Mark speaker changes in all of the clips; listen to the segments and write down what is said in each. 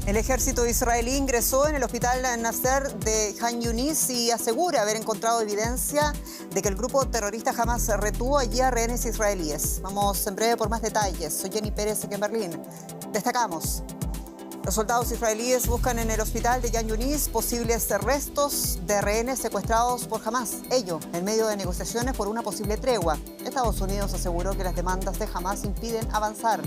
Speaker 1: El ejército israelí ingresó en el hospital Nasser de Khan Yunis y asegura haber encontrado evidencia de que el grupo terrorista Hamas retuvo allí a rehenes israelíes. Vamos en breve por más detalles. Soy Jenny Pérez aquí en Berlín. Destacamos. Los soldados israelíes buscan en el hospital de Khan Yunis posibles restos de rehenes secuestrados por Hamas. Ello en medio de negociaciones por una posible tregua. Estados Unidos aseguró que las demandas de Hamas impiden avanzar.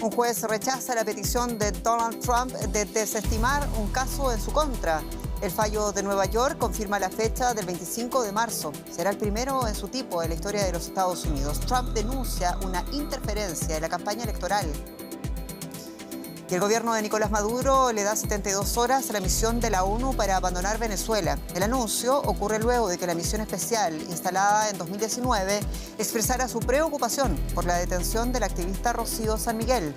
Speaker 1: Un juez rechaza la petición de Donald Trump de desestimar un caso en su contra. El fallo de Nueva York confirma la fecha del 25 de marzo. Será el primero en su tipo en la historia de los Estados Unidos. Trump denuncia una interferencia en la campaña electoral. Y el gobierno de Nicolás Maduro le da 72 horas a la misión de la ONU para abandonar Venezuela. El anuncio ocurre luego de que la misión especial, instalada en 2019, expresara su preocupación por la detención del activista Rocío San Miguel.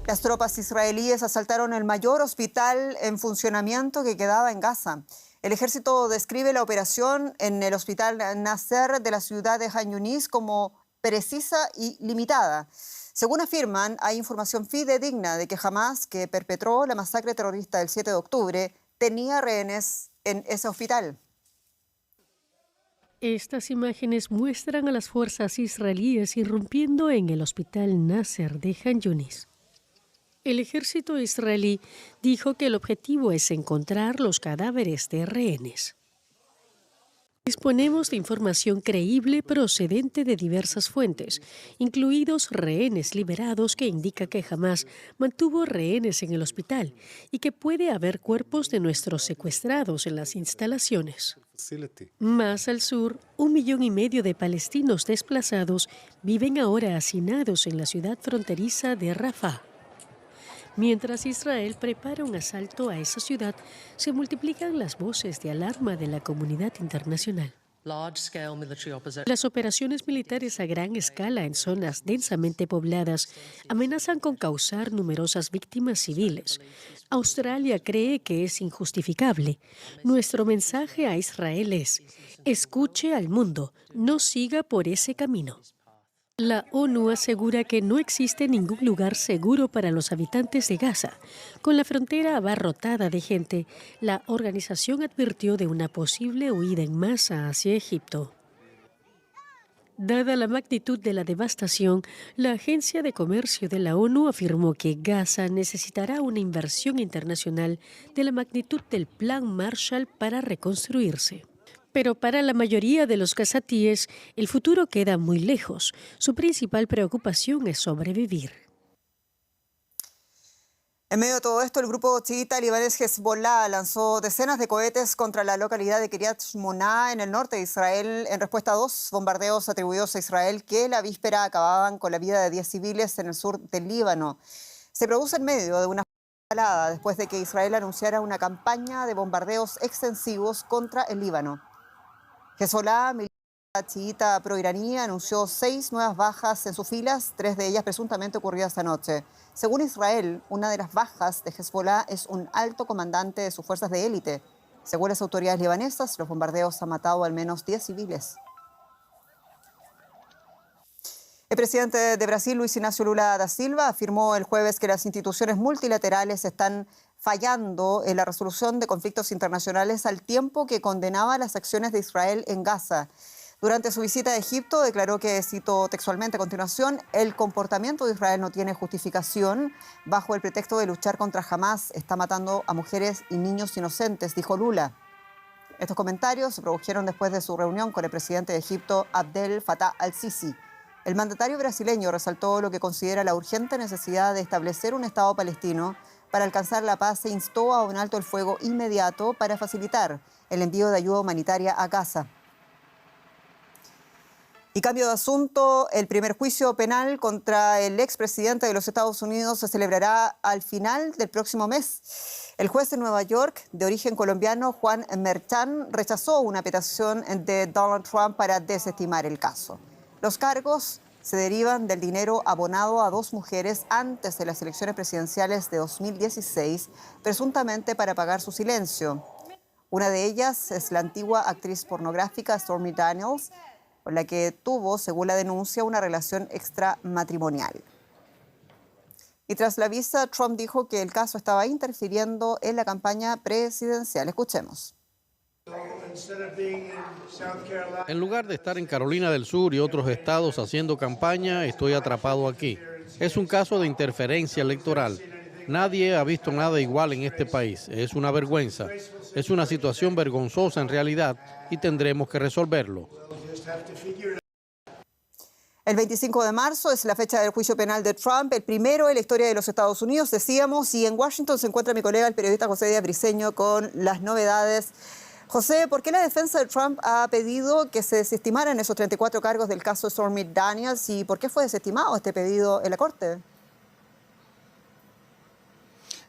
Speaker 1: Las tropas israelíes asaltaron el mayor hospital en funcionamiento que quedaba en Gaza. El ejército describe la operación en el hospital Nasser de la ciudad de Khan Yunis como precisa y limitada. Según afirman, hay información fidedigna de que Hamas, que perpetró la masacre terrorista del 7 de octubre, tenía rehenes en ese hospital.
Speaker 2: Estas imágenes muestran a las fuerzas israelíes irrumpiendo en el hospital Nasser de Khan Yunis. El ejército israelí dijo que el objetivo es encontrar los cadáveres de rehenes. Disponemos de información creíble procedente de diversas fuentes, incluidos rehenes liberados, que indica que Hamas mantuvo rehenes en el hospital y que puede haber cuerpos de nuestros secuestrados en las instalaciones. Más al sur, 1,5 millones de palestinos desplazados viven ahora hacinados en la ciudad fronteriza de Rafah. Mientras Israel prepara un asalto a esa ciudad, se multiplican las voces de alarma de la comunidad internacional. Las operaciones militares a gran escala en zonas densamente pobladas amenazan con causar numerosas víctimas civiles. Australia cree que es injustificable. Nuestro mensaje a Israel es: escuche al mundo, no siga por ese camino. La ONU asegura que no existe ningún lugar seguro para los habitantes de Gaza. Con la frontera abarrotada de gente, la organización advirtió de una posible huida en masa hacia Egipto. Dada la magnitud de la devastación, la Agencia de Comercio de la ONU afirmó que Gaza necesitará una inversión internacional de la magnitud del Plan Marshall para reconstruirse. Pero para la mayoría de los gazatíes, el futuro queda muy lejos. Su principal preocupación es sobrevivir.
Speaker 1: En medio de todo esto, el grupo chiita libanés Hezbollah lanzó decenas de cohetes contra la localidad de Kiryat Shmona, en el norte de Israel, en respuesta a 2 bombardeos atribuidos a Israel que la víspera acababan con la vida de 10 civiles en el sur del Líbano. Se produce en medio de una escalada después de que Israel anunciara una campaña de bombardeos extensivos contra el Líbano. Hezbollah, milicia chiita proiraní, anunció 6 nuevas bajas en sus filas, 3 de ellas presuntamente ocurridas esta noche. Según Israel, una de las bajas de Hezbollah es un alto comandante de sus fuerzas de élite. Según las autoridades libanesas, los bombardeos han matado al menos 10 civiles. El presidente de Brasil, Luiz Inácio Lula da Silva, afirmó el jueves que las instituciones multilaterales están fallando en la resolución de conflictos internacionales, al tiempo que condenaba las acciones de Israel en Gaza. Durante su visita a Egipto declaró que, cito textualmente a continuación, el comportamiento de Israel no tiene justificación. Bajo el pretexto de luchar contra Hamas, está matando a mujeres y niños inocentes, dijo Lula. Estos comentarios se produjeron después de su reunión con el presidente de Egipto, Abdel Fattah al-Sisi. El mandatario brasileño resaltó lo que considera la urgente necesidad de establecer un Estado palestino para alcanzar la paz e instó a un alto el fuego inmediato para facilitar el envío de ayuda humanitaria a Gaza. Y cambio de asunto, el primer juicio penal contra el expresidente de los Estados Unidos se celebrará al final del próximo mes. El juez de Nueva York, de origen colombiano, Juan Merchan, rechazó una petición de Donald Trump para desestimar el caso. Los cargos se derivan del dinero abonado a 2 mujeres antes de las elecciones presidenciales de 2016, presuntamente para pagar su silencio. Una de ellas es la antigua actriz pornográfica Stormy Daniels. con la que tuvo, según la denuncia, una relación extramatrimonial. Y tras la vista, Trump dijo que el caso estaba interfiriendo en la campaña presidencial. Escuchemos.
Speaker 3: En lugar de estar en Carolina del Sur y otros estados haciendo campaña, estoy atrapado aquí. Es un caso de interferencia electoral. Nadie ha visto nada igual en este país. Es una vergüenza. Es una situación vergonzosa en realidad y tendremos que resolverlo.
Speaker 1: El 25 de marzo es la fecha del juicio penal de Trump, el primero en la historia de los Estados Unidos, decíamos, y en Washington se encuentra mi colega, el periodista José Díaz Briceño, con las novedades. José, ¿por qué la defensa de Trump ha pedido que se desestimaran esos 34 cargos del caso Stormy Daniels y por qué fue desestimado este pedido en la Corte?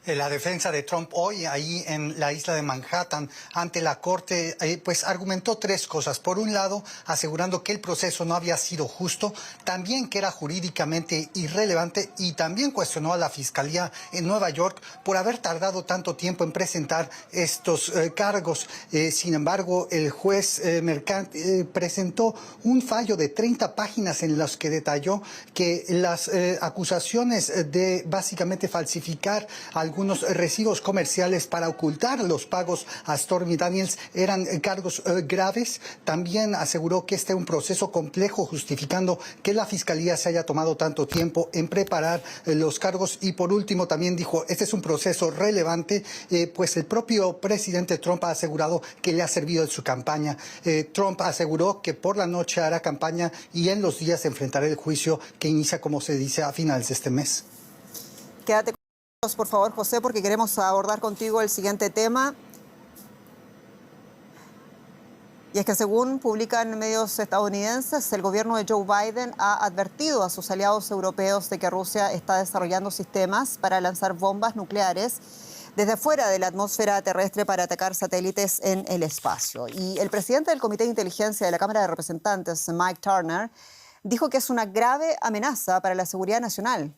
Speaker 4: La defensa de Trump hoy ahí en la isla de Manhattan ante la Corte pues argumentó tres cosas. Por un lado, asegurando que el proceso no había sido justo, también que era jurídicamente irrelevante y también cuestionó a la Fiscalía en Nueva York por haber tardado tanto tiempo en presentar estos cargos. Sin embargo, el juez presentó un fallo de 30 páginas en los que detalló que las acusaciones de básicamente falsificar algunos recibos comerciales para ocultar los pagos a Stormy Daniels eran cargos graves. También aseguró que este es un proceso complejo, justificando que la Fiscalía se haya tomado tanto tiempo en preparar los cargos. Y por último también dijo, este es un proceso relevante, pues el propio presidente Trump ha asegurado que le ha servido en su campaña. Trump aseguró que por la noche hará campaña y en los días enfrentará el juicio que inicia, como se dice, a finales de este mes.
Speaker 1: Quédate con nosotros, por favor, José, porque queremos abordar contigo el siguiente tema. Y es que según publican medios estadounidenses, el gobierno de Joe Biden ha advertido a sus aliados europeos de que Rusia está desarrollando sistemas para lanzar bombas nucleares desde fuera de la atmósfera terrestre para atacar satélites en el espacio. Y el presidente del Comité de Inteligencia de la Cámara de Representantes, Mike Turner, dijo que es una grave amenaza para la seguridad nacional.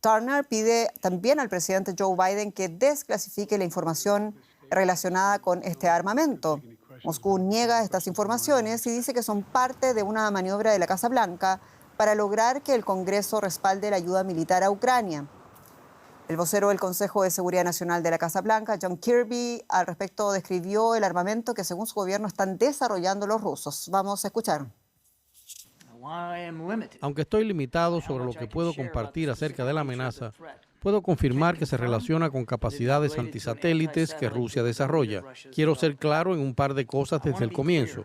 Speaker 1: Turner pide también al presidente Joe Biden que desclasifique la información relacionada con este armamento. Moscú niega estas informaciones y dice que son parte de una maniobra de la Casa Blanca para lograr que el Congreso respalde la ayuda militar a Ucrania. El vocero del Consejo de Seguridad Nacional de la Casa Blanca, John Kirby, al respecto describió el armamento que según su gobierno están desarrollando los rusos. Vamos a escuchar.
Speaker 3: Aunque estoy limitado sobre lo que puedo compartir acerca de la amenaza, puedo confirmar que se relaciona con capacidades antisatélites que Rusia desarrolla. Quiero ser claro en un par de cosas desde el comienzo.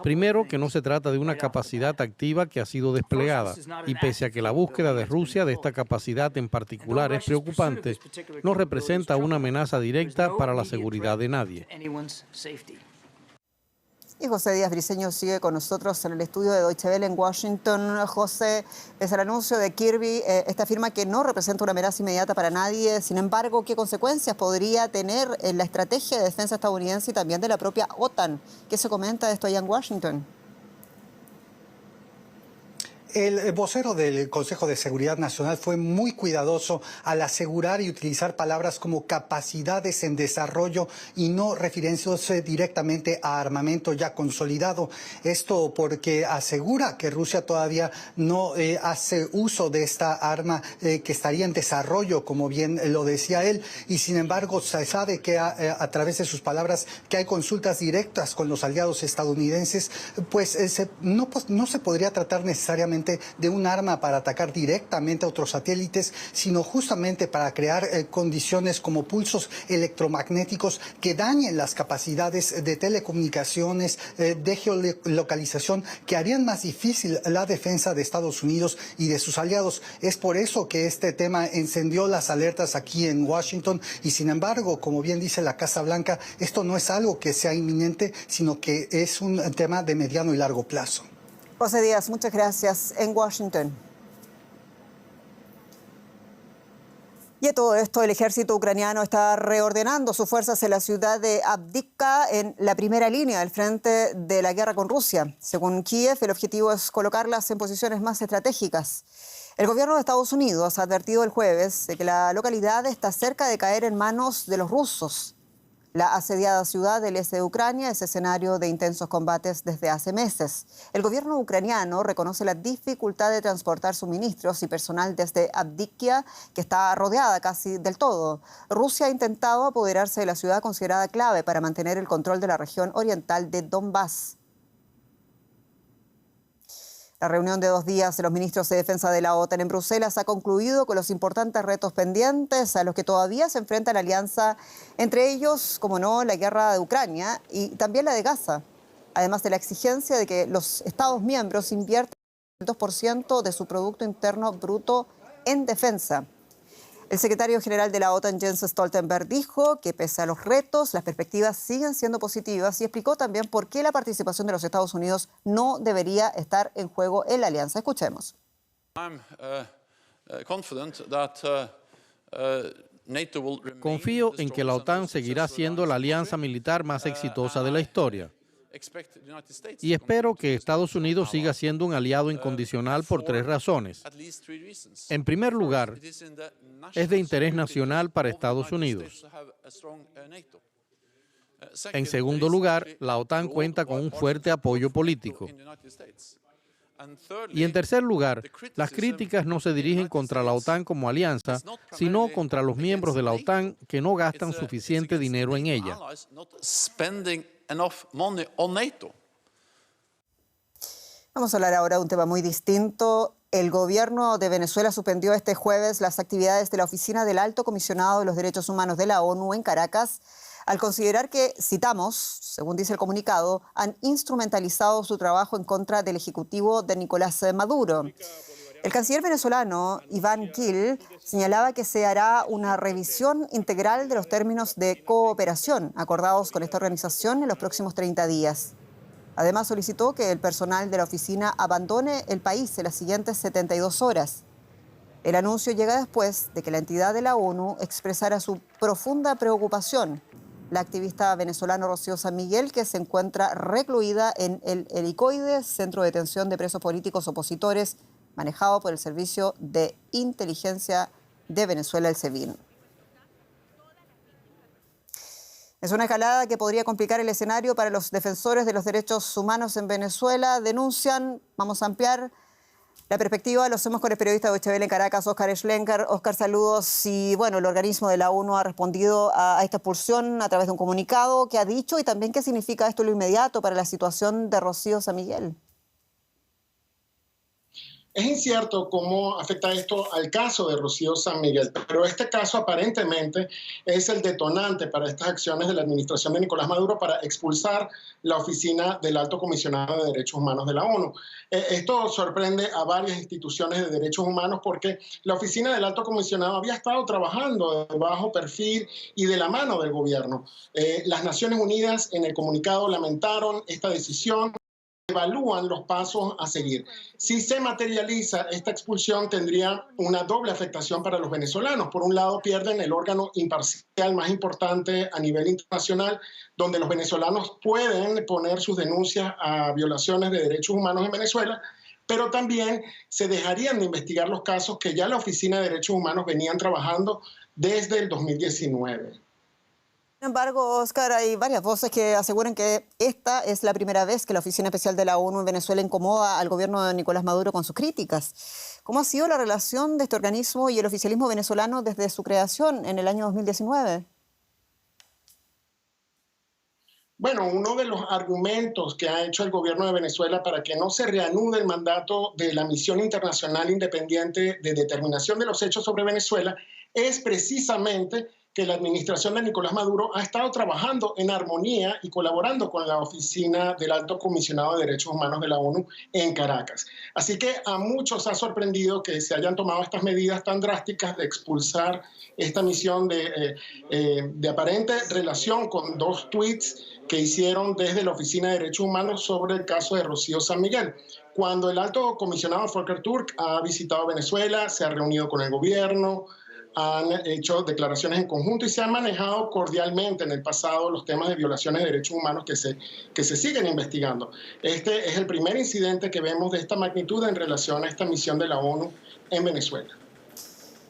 Speaker 3: Primero, que no se trata de una capacidad activa que ha sido desplegada, y pese a que la búsqueda de Rusia de esta capacidad en particular es preocupante, no representa una amenaza directa para la seguridad de nadie.
Speaker 1: Y José Díaz Briceño sigue con nosotros en el estudio de Deutsche Welle en Washington. José, pese al anuncio de Kirby, esta afirma que no representa una amenaza inmediata para nadie. Sin embargo, ¿qué consecuencias podría tener en la estrategia de defensa estadounidense y también de la propia OTAN? ¿Qué se comenta de esto allá en Washington?
Speaker 4: El vocero del Consejo de Seguridad Nacional fue muy cuidadoso al asegurar y utilizar palabras como capacidades en desarrollo y no refiriéndose directamente a armamento ya consolidado. Esto porque asegura que Rusia todavía no hace uso de esta arma que estaría en desarrollo, como bien lo decía él, y sin embargo se sabe que a través de sus palabras que hay consultas directas con los aliados estadounidenses, pues no se podría tratar necesariamente de un arma para atacar directamente a otros satélites, sino justamente para crear condiciones como pulsos electromagnéticos que dañen las capacidades de telecomunicaciones, de geolocalización, que harían más difícil la defensa de Estados Unidos y de sus aliados. Es por eso que este tema encendió las alertas aquí en Washington y sin embargo, como bien dice la Casa Blanca, esto no es algo que sea inminente, sino que es un tema de mediano y largo plazo.
Speaker 1: José Díaz, muchas gracias en Washington. Y a todo esto, el ejército ucraniano está reordenando sus fuerzas en la ciudad de Avdiivka, en la primera línea del frente de la guerra con Rusia. Según Kiev, el objetivo es colocarlas en posiciones más estratégicas. El gobierno de Estados Unidos ha advertido el jueves de que la localidad está cerca de caer en manos de los rusos. La asediada ciudad del este de Ucrania es escenario de intensos combates desde hace meses. El gobierno ucraniano reconoce la dificultad de transportar suministros y personal desde Avdiivka, que está rodeada casi del todo. Rusia ha intentado apoderarse de la ciudad considerada clave para mantener el control de la región oriental de Donbass. La reunión de 2 días de los ministros de defensa de la OTAN en Bruselas ha concluido con los importantes retos pendientes a los que todavía se enfrenta la alianza, entre ellos, como no, la guerra de Ucrania y también la de Gaza, además de la exigencia de que los Estados miembros inviertan el 2% de su Producto Interno Bruto en defensa. El secretario general de la OTAN, Jens Stoltenberg, dijo que pese a los retos, las perspectivas siguen siendo positivas y explicó también por qué la participación de los Estados Unidos no debería estar en juego en la alianza. Escuchemos.
Speaker 3: Confío en que la OTAN seguirá siendo la alianza militar más exitosa de la historia. Y espero que Estados Unidos siga siendo un aliado incondicional por 3 razones. En primer lugar, es de interés nacional para Estados Unidos. En segundo lugar, la OTAN cuenta con un fuerte apoyo político. Y en tercer lugar, las críticas no se dirigen contra la OTAN como alianza, sino contra los miembros de la OTAN que no gastan suficiente dinero en ella.
Speaker 1: Vamos a hablar ahora de un tema muy distinto. El gobierno de Venezuela suspendió este jueves las actividades de la Oficina del Alto Comisionado de los Derechos Humanos de la ONU en Caracas, al considerar que, citamos, según dice el comunicado, han instrumentalizado su trabajo en contra del Ejecutivo de Nicolás Maduro. El canciller venezolano, Iván Gil, señalaba que se hará una revisión integral de los términos de cooperación acordados con esta organización en los próximos 30 días. Además, solicitó que el personal de la oficina abandone el país en las siguientes 72 horas. El anuncio llega después de que la entidad de la ONU expresara su profunda preocupación. La activista venezolana Rocío San Miguel, que se encuentra recluida en el Helicoides, centro de detención de presos políticos opositores, manejado por el Servicio de Inteligencia de Venezuela, el SEBIN. Es una escalada que podría complicar el escenario para los defensores de los derechos humanos en Venezuela. Denuncian, vamos a ampliar la perspectiva, lo hacemos con el periodista de Deutsche Welle en Caracas, Óscar Schlenker. Óscar, saludos. Y bueno, el organismo de la ONU ha respondido a esta expulsión a través de un comunicado. ¿Qué ha dicho y también qué significa esto en lo inmediato para la situación de Rocío San Miguel?
Speaker 5: Es incierto cómo afecta esto al caso de Rocío San Miguel, pero este caso aparentemente es el detonante para estas acciones de la administración de Nicolás Maduro para expulsar la oficina del Alto Comisionado de Derechos Humanos de la ONU. Esto sorprende a varias instituciones de derechos humanos porque la oficina del Alto Comisionado había estado trabajando de bajo perfil y de la mano del gobierno. Las Naciones Unidas en el comunicado lamentaron esta decisión. Evalúan los pasos a seguir. Si se materializa esta expulsión, tendría una doble afectación para los venezolanos. Por un lado, pierden el órgano imparcial más importante a nivel internacional, donde los venezolanos pueden poner sus denuncias a violaciones de derechos humanos en Venezuela, pero también se dejarían de investigar los casos que ya la Oficina de Derechos Humanos venían trabajando desde el 2019.
Speaker 1: Sin embargo, Óscar, hay varias voces que aseguran que esta es la primera vez que la Oficina Especial de la ONU en Venezuela incomoda al gobierno de Nicolás Maduro con sus críticas. ¿Cómo ha sido la relación de este organismo y el oficialismo venezolano desde su creación en el año 2019?
Speaker 5: Bueno, uno de los argumentos que ha hecho el gobierno de Venezuela para que no se reanude el mandato de la Misión Internacional Independiente de Determinación de los Hechos sobre Venezuela es precisamente que la administración de Nicolás Maduro ha estado trabajando en armonía y colaborando con la Oficina del Alto Comisionado de Derechos Humanos de la ONU en Caracas. Así que a muchos ha sorprendido que se hayan tomado estas medidas tan drásticas de expulsar esta misión de aparente relación con 2 tweets que hicieron desde la Oficina de Derechos Humanos sobre el caso de Rocío San Miguel. Cuando el Alto Comisionado Volker Turk ha visitado Venezuela, se ha reunido con el gobierno, han hecho declaraciones en conjunto y se han manejado cordialmente en el pasado los temas de violaciones de derechos humanos que se siguen investigando. Este es el primer incidente que vemos de esta magnitud en relación a esta misión de la ONU en Venezuela.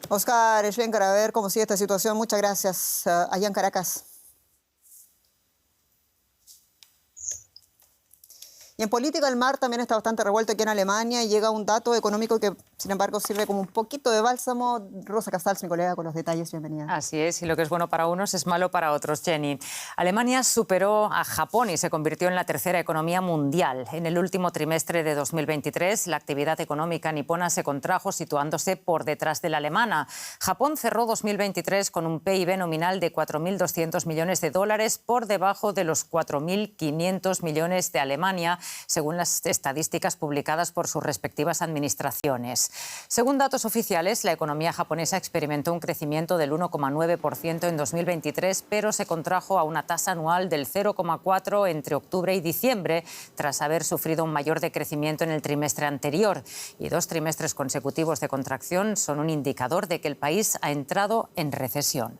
Speaker 1: Óscar Schlenker, a ver cómo sigue esta situación. Muchas gracias. Allá en Caracas. Y en política el mar también está bastante revuelto aquí en Alemania y llega un dato económico que, sin embargo, sirve como un poquito de bálsamo. Rosa Casals, mi colega, con los detalles. Bienvenida.
Speaker 6: Así es, y lo que es bueno para unos es malo para otros, Jenny. Alemania superó a Japón y se convirtió en la tercera economía mundial. En el último trimestre de 2023, la actividad económica nipona se contrajo, situándose por detrás de la alemana. Japón cerró 2023 con un PIB nominal de 4.200 millones de dólares, por debajo de los 4.500 millones de Alemania, según las estadísticas publicadas por sus respectivas administraciones. Según datos oficiales, la economía japonesa experimentó un crecimiento del 1,9% en 2023, pero se contrajo a una tasa anual del 0,4% entre octubre y diciembre, tras haber sufrido un mayor decrecimiento en el trimestre anterior. Y 2 trimestres consecutivos de contracción son un indicador de que el país ha entrado en recesión.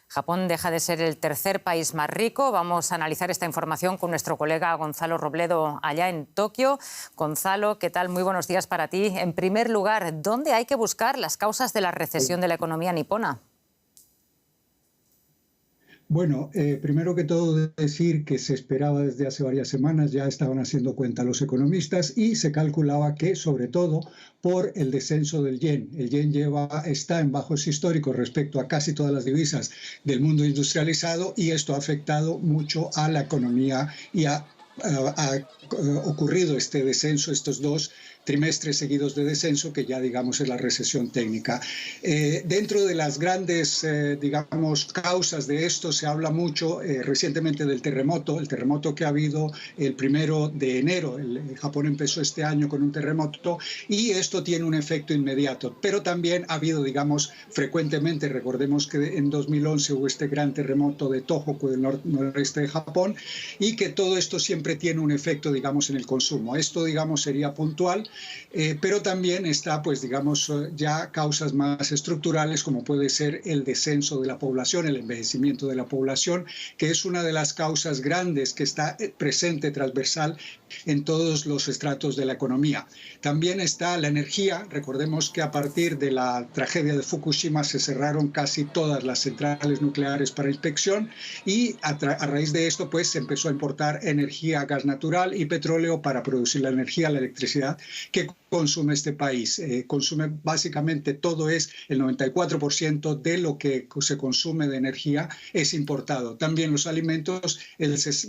Speaker 6: Japón deja de ser el tercer país más rico. Vamos a analizar esta información con nuestro colega Gonzalo Robledo allá en Tokio. Gonzalo, ¿qué tal? Muy buenos días para ti. En primer lugar, ¿dónde hay que buscar las causas de la recesión de la economía nipona?
Speaker 7: Bueno, primero que todo decir que se esperaba desde hace varias semanas, ya estaban haciendo cuenta los economistas y se calculaba que, sobre todo, por el descenso del yen. El yen está en bajos históricos respecto a casi todas las divisas del mundo industrializado y esto ha afectado mucho a la economía y ha ocurrido este descenso, estos 2 trimestres seguidos de descenso, que ya digamos es la recesión técnica. Dentro de las grandes digamos causas de esto se habla mucho recientemente del terremoto, el terremoto que ha habido el 1 de enero. Japón empezó este año con un terremoto y esto tiene un efecto inmediato, pero también ha habido digamos frecuentemente, recordemos que en 2011 hubo este gran terremoto de Tohoku del noreste de Japón y que todo esto siempre tiene un efecto digamos en el consumo. Esto digamos sería puntual. Pero también está, pues digamos, ya causas más estructurales como puede ser el descenso de la población, el envejecimiento de la población, que es una de las causas grandes que está presente transversal en todos los estratos de la economía. También está la energía. Recordemos que a partir de la tragedia de Fukushima se cerraron casi todas las centrales nucleares para inspección y a raíz de esto pues se empezó a importar energía, gas natural y petróleo para producir la energía, la electricidad que consume este país. Consume básicamente todo, es el 94% de lo que se consume de energía es importado. También los alimentos,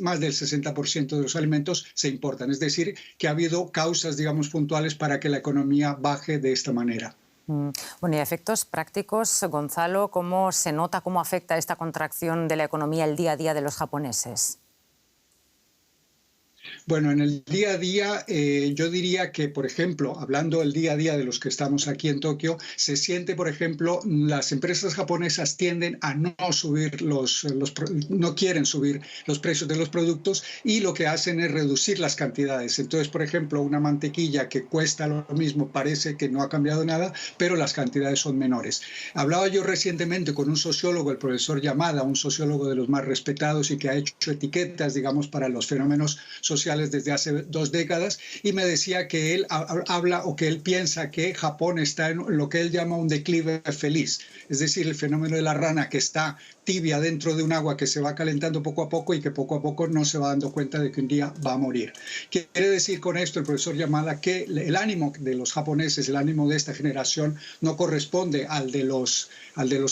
Speaker 7: más del 60% de los alimentos se importan. Es decir, que ha habido causas, digamos, puntuales para que la economía baje de esta manera.
Speaker 6: Bueno, y a efectos prácticos, Gonzalo, ¿cómo se nota, cómo afecta esta contracción de la economía el día a día de los japoneses?
Speaker 7: Bueno, en el día a día yo diría que, por ejemplo, hablando del día a día de los que estamos aquí en Tokio, se siente, por ejemplo, las empresas japonesas tienden a no subir no quieren subir los precios de los productos y lo que hacen es reducir las cantidades. Entonces, por ejemplo, una mantequilla que cuesta lo mismo parece que no ha cambiado nada, pero las cantidades son menores. Hablaba yo recientemente con un sociólogo, el profesor Yamada, un sociólogo de los más respetados y que ha hecho etiquetas, digamos, para los fenómenos sociales desde hace 2 décadas y me decía que él habla o que él piensa que Japón está en lo que él llama un declive feliz, es decir, el fenómeno de la rana que está tibia dentro de un agua que se va calentando poco a poco y que poco a poco no se va dando cuenta de que un día va a morir. Quiere decir con esto el profesor Yamada que el ánimo de los japoneses, el ánimo de esta generación no corresponde al de los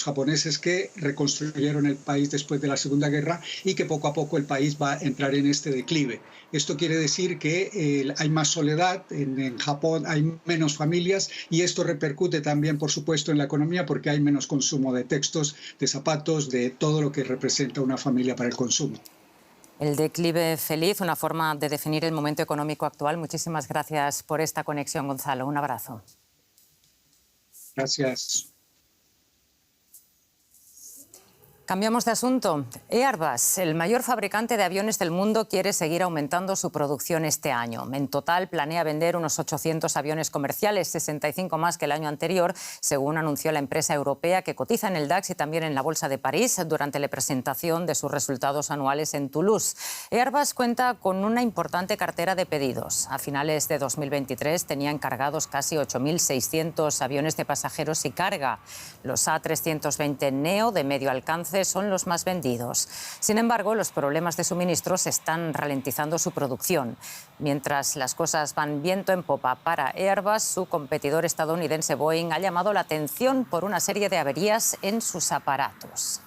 Speaker 7: japoneses que reconstruyeron el país después de la Segunda Guerra y que poco a poco el país va a entrar en este declive. Esto quiere decir que hay más soledad, en Japón hay menos familias y esto repercute también, por supuesto, en la economía porque hay menos consumo de textos, de zapatos, de todo lo que representa una familia para el consumo.
Speaker 6: El declive feliz, una forma de definir el momento económico actual. Muchísimas gracias por esta conexión, Gonzalo. Un abrazo.
Speaker 7: Gracias.
Speaker 6: Cambiamos de asunto. Airbus, el mayor fabricante de aviones del mundo, quiere seguir aumentando su producción este año. En total planea vender unos 800 aviones comerciales, 65 más que el año anterior, según anunció la empresa europea que cotiza en el DAX y también en la Bolsa de París durante la presentación de sus resultados anuales en Toulouse. Airbus cuenta con una importante cartera de pedidos. A finales de 2023 tenía encargados casi 8.600 aviones de pasajeros y carga. Los A320neo de medio alcance A312 son los más vendidos. Sin embargo, los problemas de suministros están ralentizando su producción. Mientras las cosas van viento en popa para Airbus, su competidor estadounidense Boeing ha llamado la atención por una serie de averías en sus aparatos.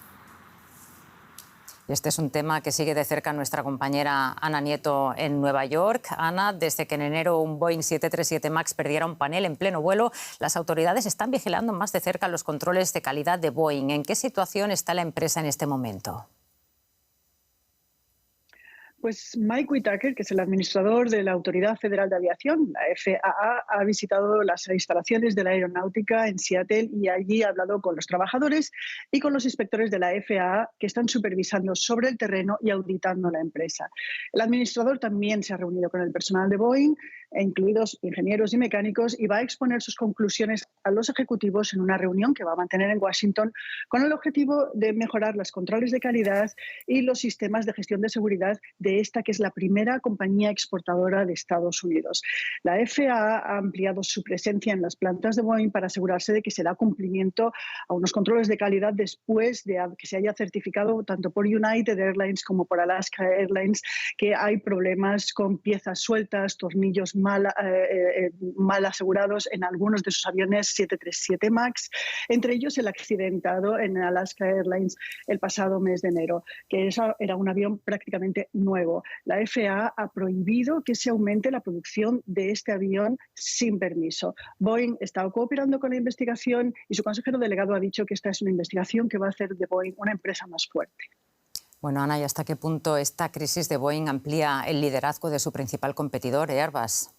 Speaker 6: Este es un tema que sigue de cerca nuestra compañera Ana Nieto en Nueva York. Ana, desde que en enero un Boeing 737 MAX perdiera un panel en pleno vuelo, las autoridades están vigilando más de cerca los controles de calidad de Boeing. ¿En qué situación está la empresa en este momento?
Speaker 8: Pues Mike Whitaker, que es el administrador de la Autoridad Federal de Aviación, la FAA, ha visitado las instalaciones de la aeronáutica en Seattle y allí ha hablado con los trabajadores y con los inspectores de la FAA que están supervisando sobre el terreno y auditando la empresa. El administrador también se ha reunido con el personal de Boeing, incluidos ingenieros y mecánicos, y va a exponer sus conclusiones a los ejecutivos en una reunión que va a mantener en Washington con el objetivo de mejorar los controles de calidad y los sistemas de gestión de seguridad de esta, que es la primera compañía exportadora de Estados Unidos. La FAA ha ampliado su presencia en las plantas de Boeing para asegurarse de que se da cumplimiento a unos controles de calidad después de que se haya certificado tanto por United Airlines como por Alaska Airlines que hay problemas con piezas sueltas, tornillos mal asegurados en algunos de sus aviones 737 MAX, entre ellos el accidentado en Alaska Airlines el pasado mes de enero, que era un avión prácticamente nuevo. La FAA ha prohibido que se aumente la producción de este avión sin permiso. Boeing está cooperando con la investigación y su consejero delegado ha dicho que esta es una investigación que va a hacer de Boeing una empresa más fuerte.
Speaker 6: Bueno, Ana, ¿y hasta qué punto esta crisis de Boeing amplía el liderazgo de su principal competidor, Airbus?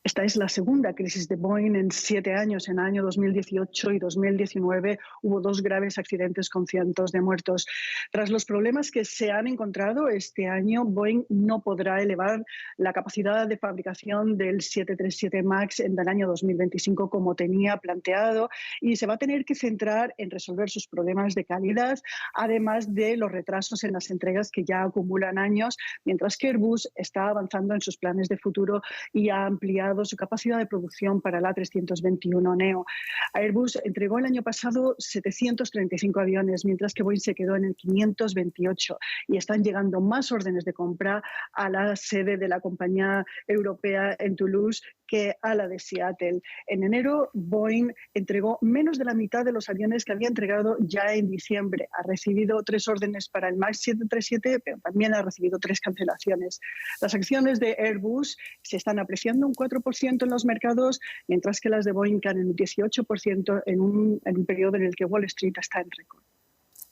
Speaker 8: Esta es la segunda crisis de Boeing en 7 años. En el año 2018 y 2019 hubo 2 graves accidentes con cientos de muertos. Tras los problemas que se han encontrado este año, Boeing no podrá elevar la capacidad de fabricación del 737 MAX en el año 2025 como tenía planteado y se va a tener que centrar en resolver sus problemas de calidad, además de los retrasos en las entregas que ya acumulan años, mientras que Airbus está avanzando en sus planes de futuro y ha ampliado su capacidad de producción para el A321neo. Airbus entregó el año pasado 735 aviones, mientras que Boeing se quedó en el 528 y están llegando más órdenes de compra a la sede de la compañía europea en Toulouse que a la de Seattle. En enero, Boeing entregó menos de la mitad de los aviones que había entregado ya en diciembre. Ha recibido 3 órdenes para el MAX 737, pero también ha recibido 3 cancelaciones. Las acciones de Airbus se están apreciando un 4% en los mercados, mientras que las de Boeing caen un 18% en un periodo en el que Wall Street está en récord.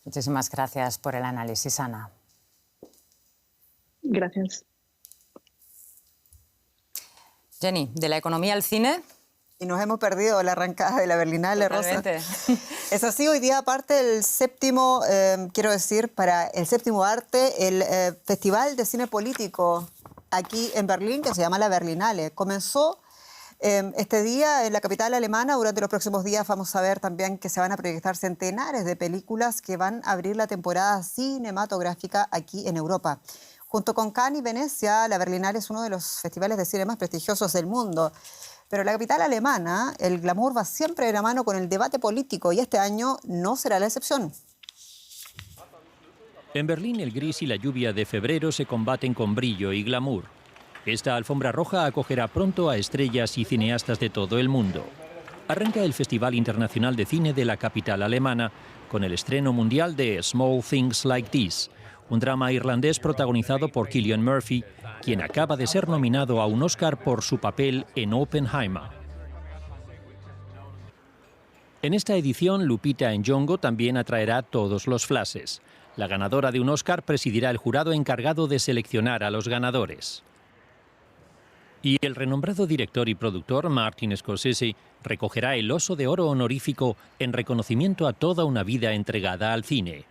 Speaker 6: Muchísimas gracias por el análisis, Ana.
Speaker 8: Gracias.
Speaker 6: Jenny, de la economía al cine.
Speaker 1: Y nos hemos perdido la arrancada de la Berlinale, Rosa. Es así, hoy día aparte el séptimo, para el séptimo arte, el Festival de Cine Político aquí en Berlín, que se llama la Berlinale. Comenzó este día en la capital alemana. Durante los próximos días vamos a ver también que se van a proyectar centenares de películas que van a abrir la temporada cinematográfica aquí en Europa. Junto con Cannes y Venecia, la Berlinale es uno de los festivales de cine más prestigiosos del mundo. Pero en la capital alemana, el glamour va siempre de la mano con el debate político y este año no será la excepción.
Speaker 9: En Berlín, el gris y la lluvia de febrero se combaten con brillo y glamour. Esta alfombra roja acogerá pronto a estrellas y cineastas de todo el mundo. Arranca el Festival Internacional de Cine de la capital alemana con el estreno mundial de Small Things Like This, un drama irlandés protagonizado por Cillian Murphy, quien acaba de ser nominado a un Oscar por su papel en Oppenheimer. En esta edición, Lupita Nyong'o también atraerá todos los flashes. La ganadora de un Oscar presidirá el jurado encargado de seleccionar a los ganadores. Y el renombrado director y productor Martin Scorsese recogerá el Oso de Oro honorífico en reconocimiento a toda una vida entregada al cine.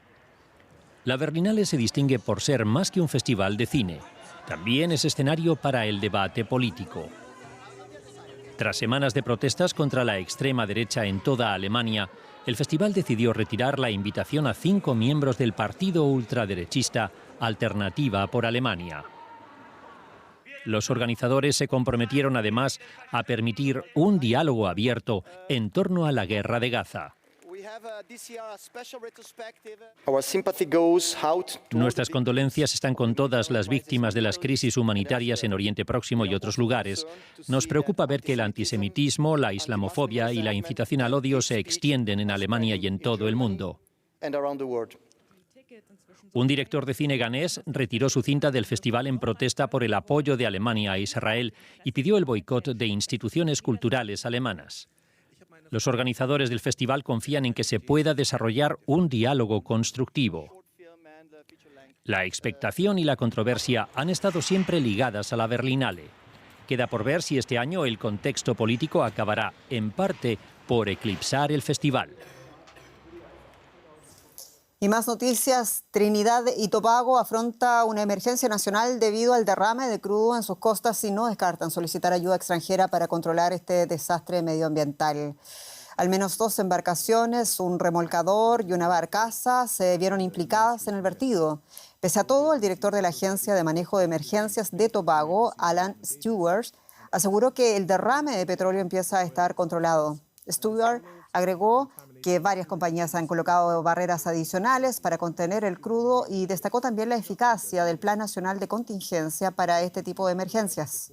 Speaker 9: La Berlinale se distingue por ser más que un festival de cine. También es escenario para el debate político. Tras semanas de protestas contra la extrema derecha en toda Alemania, el festival decidió retirar la invitación a 5 miembros del partido ultraderechista Alternativa por Alemania. Los organizadores se comprometieron además a permitir un diálogo abierto en torno a la guerra de Gaza. Nuestras condolencias están con todas las víctimas de las crisis humanitarias en Oriente Próximo y otros lugares. Nos preocupa ver que el antisemitismo, la islamofobia y la incitación al odio se extienden en Alemania y en todo el mundo. Un director de cine ganés retiró su cinta del festival en protesta por el apoyo de Alemania a Israel y pidió el boicot de instituciones culturales alemanas. Los organizadores del festival confían en que se pueda desarrollar un diálogo constructivo. La expectación y la controversia han estado siempre ligadas a la Berlinale. Queda por ver si este año el contexto político acabará, en parte, por eclipsar el festival.
Speaker 1: Y más noticias, Trinidad y Tobago afronta una emergencia nacional debido al derrame de crudo en sus costas y no descartan solicitar ayuda extranjera para controlar este desastre medioambiental. Al menos 2 embarcaciones, un remolcador y una barcaza se vieron implicadas en el vertido. Pese a todo, el director de la Agencia de Manejo de Emergencias de Tobago, Alan Stewart, aseguró que el derrame de petróleo empieza a estar controlado. Stewart agregó que varias compañías han colocado barreras adicionales para contener el crudo y destacó también la eficacia del Plan Nacional de Contingencia para este tipo de emergencias.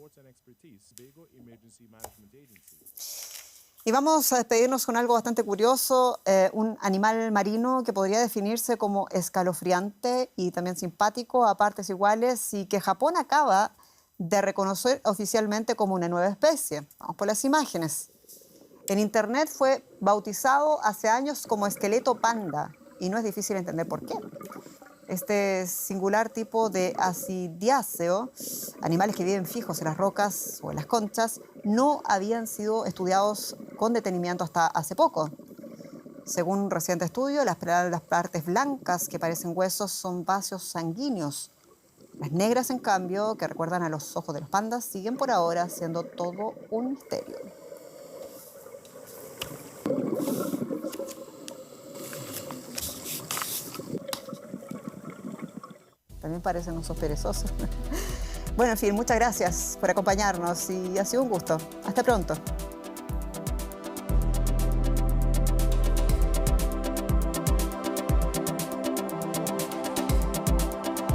Speaker 1: Y vamos a despedirnos con algo bastante curioso, un animal marino que podría definirse como escalofriante y también simpático a partes iguales y que Japón acaba de reconocer oficialmente como una nueva especie. Vamos por las imágenes. En Internet fue bautizado hace años como esqueleto panda y no es difícil entender por qué. Este singular tipo de ascidiáceo, animales que viven fijos en las rocas o en las conchas, no habían sido estudiados con detenimiento hasta hace poco. Según un reciente estudio, las partes blancas que parecen huesos son vasos sanguíneos. Las negras, en cambio, que recuerdan a los ojos de los pandas, siguen por ahora siendo todo un misterio. También parecen osos perezosos. Bueno, en fin, muchas gracias por acompañarnos y ha sido un gusto. Hasta pronto.